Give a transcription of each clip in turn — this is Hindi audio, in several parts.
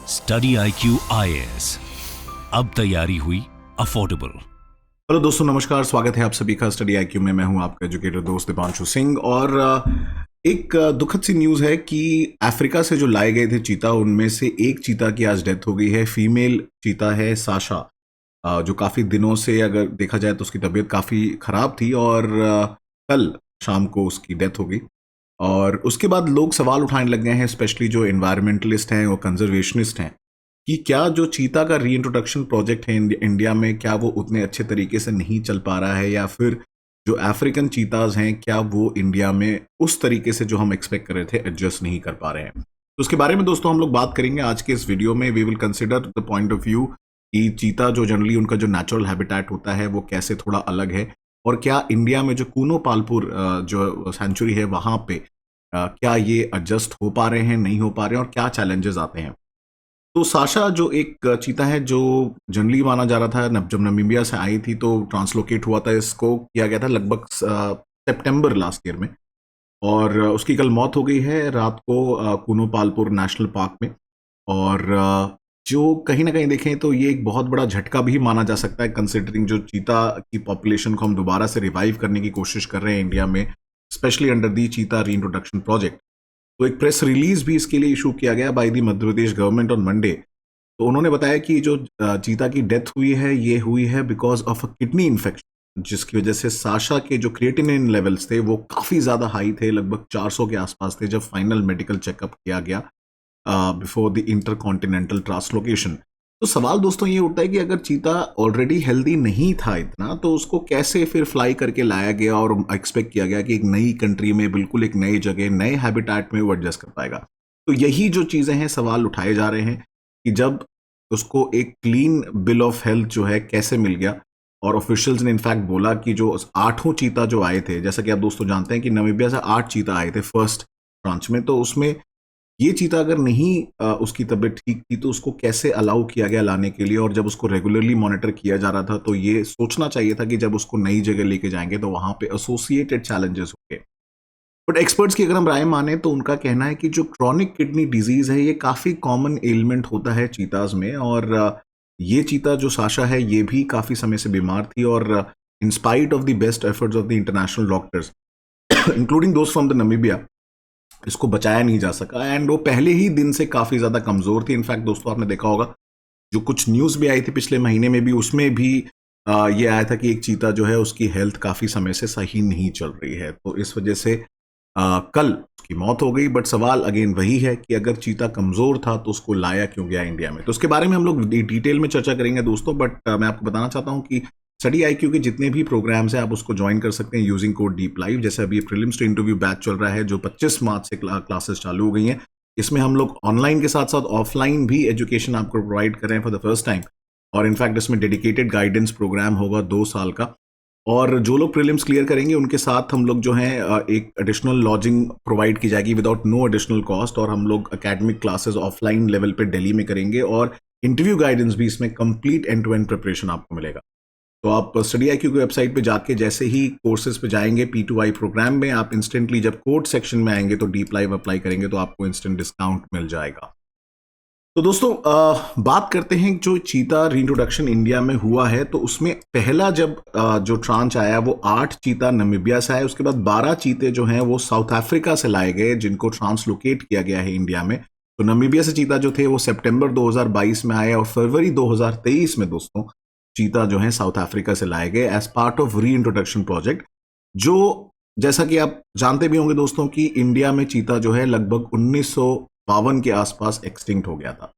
स्टडी IQ IAS, अब तैयारी हुई अफोर्डेबल। हेलो दोस्तों, नमस्कार। स्वागत है आप सभी का स्टडी IQ में। मैं हूं आपका एजुकेटर दोस्त दीपांशु सिंह। और एक दुखद सी न्यूज़ है कि अफ्रीका से जो लाए गए थे चीता, उनमें से एक चीता की आज डेथ हो गई है। फीमेल चीता है साशा, जो काफ़ी दिनों से अगर देखा जाए तो उसकी तबीयत काफ़ी ख़राब थी और कल शाम को उसकी डेथ हो गई। और उसके बाद लोग सवाल उठाने लग गए हैं, स्पेशली जो एनवायरमेंटलिस्ट हैं और कंजर्वेशनिस्ट हैं, कि क्या जो चीता का रीइंट्रोडक्शन प्रोजेक्ट है इंडिया में, क्या वो उतने अच्छे तरीके से नहीं चल पा रहा है, या फिर जो अफ्रीकन चीताज हैं क्या वो इंडिया में उस तरीके से जो हम एक्सपेक्ट कर रहे थे एडजस्ट नहीं कर पा रहे हैं। तो उसके बारे में दोस्तों हम लोग बात करेंगे आज के इस वीडियो में। We will consider the point of view कि चीता जो जनरली उनका जो नेचुरल हैबिटेट होता है वो कैसे थोड़ा अलग है, और क्या इंडिया में जो कूनो पालपुर जो सेंचुरी है वहाँ पे क्या ये एडजस्ट हो पा रहे हैं, नहीं हो पा रहे हैं, और क्या चैलेंजेस आते हैं। तो साशा जो एक चीता है जो जनरली माना जा रहा था, जब नमीबिया से आई थी तो ट्रांसलोकेट हुआ था, इसको किया गया था लगभग सितंबर लास्ट ईयर में, और उसकी कल मौत हो गई है रात को कूनो पालपुर नेशनल पार्क में। और जो कहीं ना कहीं देखें तो ये एक बहुत बड़ा झटका भी माना जा सकता है, कंसिडरिंग जो चीता की पॉपुलेशन को हम दोबारा से रिवाइव करने की कोशिश कर रहे हैं इंडिया में, स्पेशली अंडर दी चीता रीइंट्रोडक्शन प्रोजेक्ट। तो एक प्रेस रिलीज भी इसके लिए इशू किया गया by the Madhya Pradesh government on Monday. तो उन्होंने बताया कि जो चीता की डेथ हुई है ये हुई है because of a kidney infection, जिसकी वजह से साशा के जो क्रिएटिनिन लेवल्स थे वो काफ़ी ज़्यादा हाई थे, लगभग 400 के आसपास थे जब फाइनल मेडिकल चेकअप किया गया बिफोर द इंटरकॉन्टिनेंटल ट्रांसलोकेशन। तो सवाल दोस्तों ये उठता है कि अगर चीता ऑलरेडी हेल्दी नहीं था इतना, तो उसको कैसे फिर फ्लाई करके लाया गया और एक्सपेक्ट किया गया कि एक नई कंट्री में, बिल्कुल एक नई जगह, नए हैबिटेट में वो एडजस्ट कर पाएगा। तो यही जो चीज़ें हैं, सवाल उठाए जा रहे हैं कि जब उसको एक क्लीन बिल ऑफ हेल्थ जो है कैसे मिल गया। और ऑफिशियल्स ने इनफैक्ट बोला कि जो 8 चीता जो आए थे, जैसा कि आप दोस्तों जानते हैं कि नामीबिया से 8 चीता आए थे फर्स्ट ट्रांच में, तो उसमें ये चीता अगर नहीं उसकी तबीयत ठीक थी तो उसको कैसे अलाउ किया गया लाने के लिए। और जब उसको रेगुलरली मॉनिटर किया जा रहा था तो ये सोचना चाहिए था कि जब उसको नई जगह लेके जाएंगे तो वहां पे एसोसिएटेड चैलेंजेस होंगे। बट एक्सपर्ट्स की अगर हम राय माने तो उनका कहना है कि जो क्रॉनिक किडनी डिजीज है ये काफी कॉमन एलिमेंट होता है चीताज में। और ये चीता जो साशा है ये भी काफी समय से बीमार थी, और in spite of the best efforts of the international doctors including दोस्त फ्रॉम द नामीबिया, इसको बचाया नहीं जा सका। एंड वो पहले ही दिन से काफ़ी ज़्यादा कमज़ोर थी। इनफैक्ट दोस्तों आपने देखा होगा जो कुछ न्यूज़ भी आई थी पिछले महीने में भी, उसमें भी ये आया था कि एक चीता जो है उसकी हेल्थ काफ़ी समय से सही नहीं चल रही है। तो इस वजह से कल उसकी मौत हो गई। बट सवाल अगेन वही है कि अगर चीता कमज़ोर था तो उसको लाया क्यों गया इंडिया में। तो उसके बारे में हम लोग डिटेल में चर्चा करेंगे दोस्तों। बट मैं आपको बताना चाहता हूँ कि स्टडी IQ के जितने भी प्रोग्राम्स हैं आप उसको ज्वाइन कर सकते हैं यूजिंग कोड डीप लाइव। जैसे अभी प्रीलिम्स टू इंटरव्यू बैच चल रहा है जो 25 मार्च से क्लासेस चालू हो गई हैं। इसमें हम लोग ऑनलाइन के साथ साथ ऑफलाइन भी एजुकेशन आपको प्रोवाइड कर रहे हैं फॉर द फर्स्ट टाइम। और इनफैक्ट इसमें डेडिकेटेड गाइडेंस प्रोग्राम होगा 2 साल का। और जो लोग प्रीलिम्स क्लियर करेंगे उनके साथ हम लोग जो हैं एक एडिशनल लॉजिंग प्रोवाइड की जाएगी विदाउट नो एडिशनल कॉस्ट। और हम लोग एकेडमिक क्लासेस ऑफलाइन लेवल पे दिल्ली में करेंगे, और इंटरव्यू गाइडेंस भी इसमें complete end to end preparation आपको मिलेगा। तो आप स्टडी IQ की वेबसाइट पे जाके जैसे ही कोर्सेज पे जाएंगे P2I प्रोग्राम में, आप इंस्टेंटली जब कोड सेक्शन में आएंगे तो डीप लाइव अप्लाई करेंगे तो आपको इंस्टेंट डिस्काउंट मिल जाएगा। तो दोस्तों बात करते हैं जो चीता रीइंट्रोडक्शन इंडिया में हुआ है। तो उसमें पहला जब जो ट्रांच आया वो 8 चीता नामीबिया से आए। उसके बाद 12 चीते जो हैं वो साउथ अफ्रीका से लाए गए, जिनको ट्रांसलोकेट किया गया है इंडिया में। तो नामीबिया से चीता जो थे वो सितंबर 2022 में आए, और फरवरी 2023 में दोस्तों चीता जो है साउथ अफ्रीका से लाए गए as part of reintroduction project. जो जैसा कि आप जानते भी होंगे दोस्तों कि इंडिया में चीता जो है लगभग 1952 के आसपास एक्सटिंक्ट हो गया था।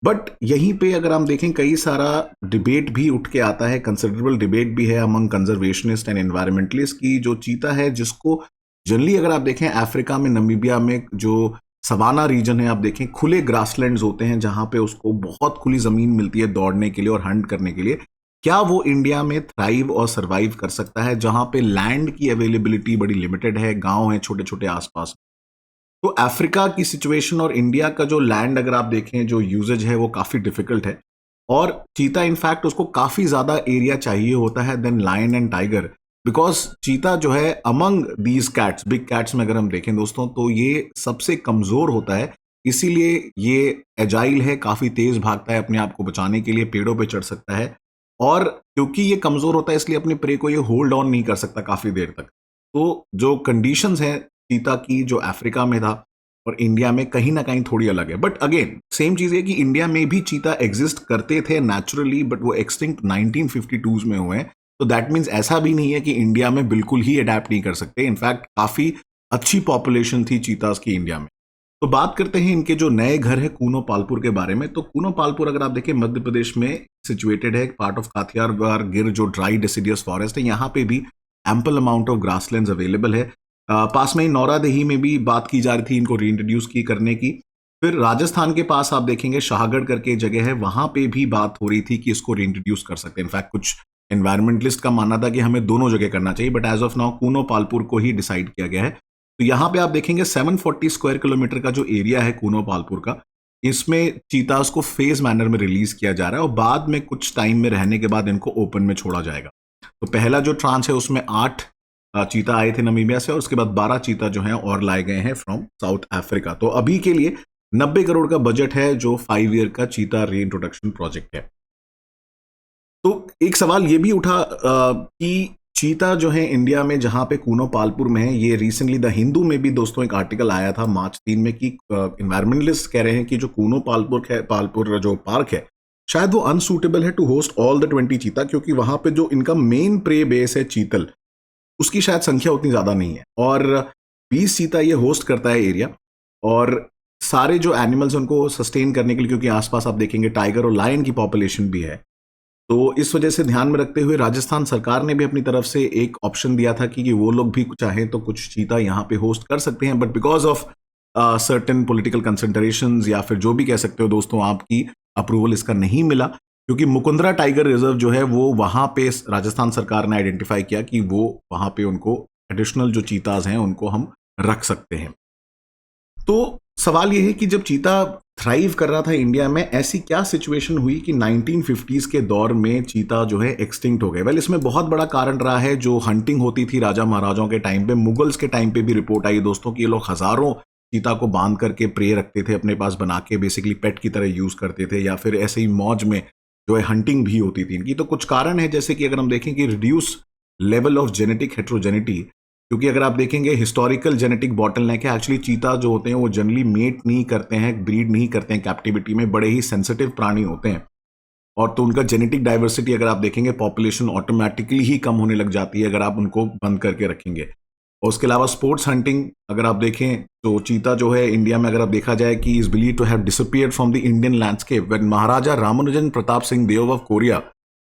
बट यहीं पे अगर हम देखें कई सारा डिबेट भी उठ के आता है, कंसिडरेबल डिबेट भी है अमंग कंजर्वेशनिस्ट एंड एनवायरमेंटलिस्ट की जो चीता है, जिसको जनरली अगर आप देखें अफ्रीका में, नमीबिया में जो सवाना रीजन है, आप देखें खुले ग्रासलैंड्स होते हैं जहां पे उसको बहुत खुली जमीन मिलती है दौड़ने के लिए और हंट करने के लिए। क्या वो इंडिया में थ्राइव और सरवाइव कर सकता है जहां पे लैंड की अवेलेबिलिटी बड़ी लिमिटेड है, गांव है छोटे छोटे आसपास। तो अफ्रीका की सिचुएशन और इंडिया का जो लैंड अगर आप देखें जो यूजेज है वो काफी डिफिकल्ट है, और चीता इनफैक्ट उसको काफी ज्यादा एरिया चाहिए होता है then lion and tiger. Because चीता जो है among these cats, big cats में अगर हम देखें दोस्तों, तो ये सबसे कमजोर होता है इसीलिए ये एजाइल है, काफी तेज भागता है, अपने आप को बचाने के लिए पेड़ों पे चढ़ सकता है, और क्योंकि ये कमजोर होता है इसलिए अपने प्रे को ये होल्ड ऑन नहीं कर सकता काफी देर तक। तो जो कंडीशंस हैं चीता की, जो अफ्रीका में था और इंडिया में, कहीं ना कहीं थोड़ी अलग है। बट अगेन सेम चीज है कि इंडिया में भी चीता एग्जिस्ट करते थे नेचुरली, बट वो एक्सटिंक्ट 1952 में हुए हैं। तो दैट मीन्स ऐसा भी नहीं है कि इंडिया में बिल्कुल ही अडेप्ट नहीं कर सकते। इनफैक्ट काफी अच्छी पॉपुलेशन थी चीतास की इंडिया में। तो बात करते हैं इनके जो नए घर है कूनो पालपुर के बारे में। तो कूनो पालपुर अगर आप देखें मध्य प्रदेश में सिचुएटेड है, पार्ट ऑफ काथियावाड़ गिर जो ड्राई डिसिडियस फॉरेस्ट है, यहाँ पे भी ample amount of grasslands available है। पास में ही नौरादेही में भी बात की जा रही थी इनको रीइंट्रोड्यूस की करने की। फिर राजस्थान के पास आप देखेंगे शाहगढ़ करके जगह है, वहां पे भी बात हो रही थी कि इसको रीइंट्रोड्यूस कर सकते हैं। इनफैक्ट कुछ एनवायरमेंटलिस्ट का मानना था कि हमें दोनों जगह करना चाहिए, but as of now Kuno Palpur को ही डिसाइड किया गया है। तो यहाँ पे आप देखेंगे 740 स्क्वायर किलोमीटर का जो एरिया है कूनो पालपुर का, इसमें चीतास को फेज मैनर में रिलीज किया जा रहा है और बाद में कुछ टाइम में रहने के बाद इनको ओपन में छोड़ा जाएगा। तो पहला जो ट्रांच है उसमें 8 चीता आए थे नमीबिया से, और उसके बाद 12 चीता जो हैं और लाए गए हैं फ्रॉम साउथ अफ्रीका। तो अभी के लिए 90 करोड़ का बजट है जो 5 ईयर का चीता रीइंट्रोडक्शन प्रोजेक्ट है। तो एक सवाल ये भी उठा कि चीता जो है इंडिया में जहां पे कूनो पालपुर में है, ये रिसेंटली द हिंदू में भी दोस्तों एक आर्टिकल आया था मार्च 3 में कि इन्वायरमेंटलिस्ट कह रहे हैं कि जो कूनो पालपुर जो पार्क है शायद वो अनसूटेबल है टू होस्ट ऑल द 20 चीता, क्योंकि वहां पे जो इनका मेन प्रे बेस है चीतल, उसकी शायद संख्या उतनी ज्यादा नहीं है, और 20 चीता ये होस्ट करता है एरिया। और सारे जो एनिमल्स उनको सस्टेन करने के लिए, क्योंकि आसपास आप देखेंगे टाइगर और लायन की पॉपुलेशन भी है, तो इस वजह से ध्यान में रखते हुए राजस्थान सरकार ने भी अपनी तरफ से एक ऑप्शन दिया था कि वो लोग भी चाहें तो कुछ चीता यहाँ पे होस्ट कर सकते हैं, but because of certain political considerations या फिर जो भी कह सकते हो दोस्तों, आपकी अप्रूवल इसका नहीं मिला, क्योंकि मुकुंदरा टाइगर रिजर्व जो है वो वहां पे राजस्थान सरकार ने आइडेंटिफाई किया कि वो वहां पे उनको एडिशनल जो चीताज हैं उनको हम रख सकते हैं। तो सवाल ये है कि जब चीता थ्राइव कर रहा था इंडिया में, ऐसी क्या सिचुएशन हुई कि 1950s के दौर में चीता जो है एक्सटिंक्ट हो गए। वेल, इसमें बहुत बड़ा कारण रहा है जो हंटिंग होती थी राजा महाराजाओं के टाइम पे। मुगल्स के टाइम पे भी रिपोर्ट आई दोस्तों कि ये लोग हजारों चीता को बांध करके प्रे रखते थे, अपने पास बना के बेसिकली पेट की तरह यूज करते थे, या फिर ऐसे ही मौज में जो है हंटिंग भी होती थी इनकी। तो कुछ कारण है, जैसे कि अगर हम देखें कि reduce level of genetic heterogeneity, क्योंकि अगर आप देखेंगे हिस्टोरिकल जेनेटिक बॉटलनेक है। एक्चुअली चीता जो होते हैं वो जनरली मेट नहीं करते हैं, ब्रीड नहीं करते हैं कैप्टिविटी में, बड़े ही सेंसिटिव प्राणी होते हैं, और तो उनका जेनेटिक डाइवर्सिटी अगर आप देखेंगे पॉपुलेशन ऑटोमेटिकली ही कम होने लग जाती है अगर आप उनको बंद करके रखेंगे। और उसके अलावा स्पोर्ट्स हंटिंग अगर आप देखें तो चीता जो है इंडिया में अगर आप देखा जाए कि is believe to have disappeared from the Indian landscape when Maharaja Ramanujan Pratap Singh Deo of Koriya,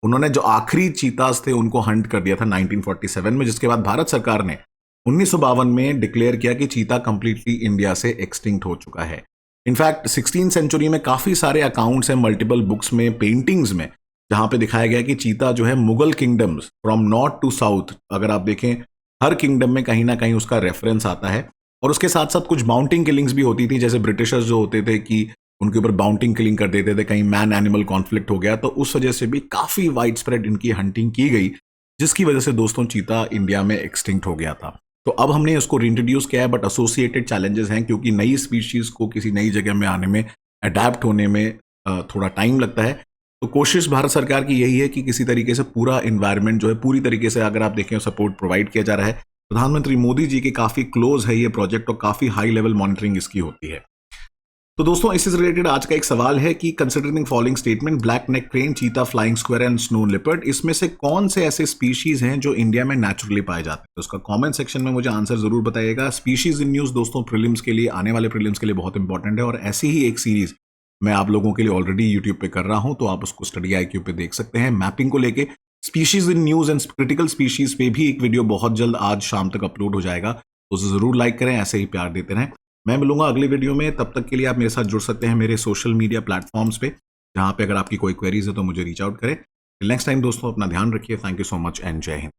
उन्होंने जो आखिरी चीतास थे उनको हंट कर दिया था 1947 में, जिसके बाद भारत सरकार ने 1952 में डिक्लेयर किया कि चीता कंप्लीटली इंडिया से एक्सटिंक्ट हो चुका है। इनफैक्ट 16th सेंचुरी में काफी सारे अकाउंट्स हैं मल्टीपल बुक्स में, पेंटिंग्स में, जहां पे दिखाया गया कि चीता जो है Mughal kingdoms from north to south, अगर आप देखें हर किंगडम में कहीं ना कहीं उसका रेफरेंस आता है। और उसके साथ साथ कुछ बाउंटिंग किलिंग्स भी होती थी, जैसे ब्रिटिशर्स जो होते थे कि उनके ऊपर बाउंटिंग किलिंग कर देते थे, कहीं मैन एनिमल कॉन्फ्लिक्ट हो गया, तो उस वजह से भी काफी वाइड स्प्रेड इनकी हंटिंग की गई, जिसकी वजह से दोस्तों चीता इंडिया में एक्सटिंक्ट हो गया था। तो अब हमने इसको रीइंट्रोड्यूस किया है, बट एसोसिएटेड चैलेंजेस हैं, क्योंकि नई स्पीशीज को किसी नई जगह में आने में, अडेप्ट होने में थोड़ा टाइम लगता है। तो कोशिश भारत सरकार की यही है कि किसी तरीके से पूरा इन्वायरमेंट जो है पूरी तरीके से अगर आप देखें सपोर्ट प्रोवाइड किया जा रहा है। प्रधानमंत्री मोदी जी के काफी क्लोज है ये प्रोजेक्ट और काफी हाई लेवल मॉनिटरिंग इसकी होती है। तो दोस्तों इससे रिलेटेड आज का एक सवाल है कि considering following statement, black neck crane, cheetah, flying squirrel and snow leopard, इसमें से कौन से ऐसे स्पीशीज हैं जो इंडिया में नेचुरली पाए जाते हैं? तो उसका कमेंट सेक्शन में मुझे आंसर जरूर बताइएगा। स्पीशीज इन न्यूज दोस्तों प्रीलिम्स के लिए, आने वाले प्रीलिम्स के लिए बहुत इंपॉर्टेंट है, और ऐसी ही एक सीरीज मैं आप लोगों के लिए ऑलरेडी यूट्यूब पे कर रहा हूं, तो आप उसको स्टडी IQ पे देख सकते हैं। मैपिंग को लेके species in news and critical species पे भी एक वीडियो बहुत जल्द आज शाम तक अपलोड हो जाएगा, तो उसे जरूर लाइक करें, ऐसे ही प्यार देते रहें। मैं मिलूंगा अगली वीडियो में, तब तक के लिए आप मेरे साथ जुड़ सकते हैं मेरे सोशल मीडिया प्लेटफॉर्म्स पे, जहां पे अगर आपकी कोई क्वेरीज है तो मुझे रीच आउट करें। नेक्स्ट टाइम दोस्तों अपना ध्यान रखिए। Thank you so much and जय हिंद।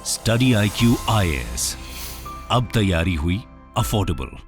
स्टडी IQ IAS, अब तैयारी हुई अफोर्डेबल।